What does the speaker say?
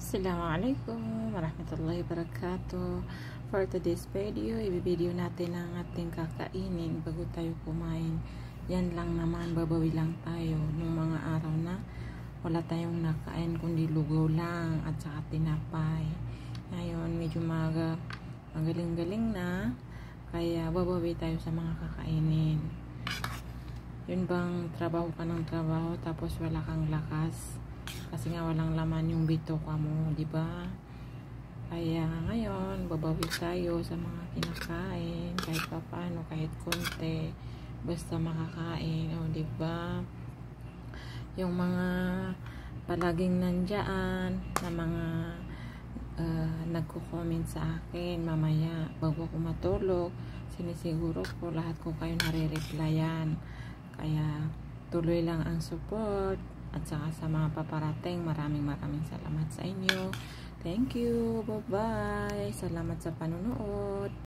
Assalamualaikum warahmatullahi wabarakatuh. For today's video, i-video natin ang ating kakainin bago tayo kumain. Yan lang naman, babawi lang tayo ng mga araw na wala tayong nakain kundi lugaw lang at saka tinapay. Ngayon, medyo magaling-galing na, kaya babawi tayo sa mga kakainin. Yun bang trabaho ka ng trabaho tapos wala kang lakas? Kasi nga walang laman yung bitoka mo, di ba? Kaya ngayon, babawi tayo sa mga kinakain, kahit pa paano, kahit konti, basta makakain, o di ba? Yung mga palaging nandiyan na mga nagko-comment sa akin, mamaya, bago ako matulog, sinisiguro ko lahat ko kayo nare-replyan. Kaya tuloy lang ang support. At saka sa mga paparating, maraming salamat sa inyo. Thank you. Bye-bye. Salamat sa panonood.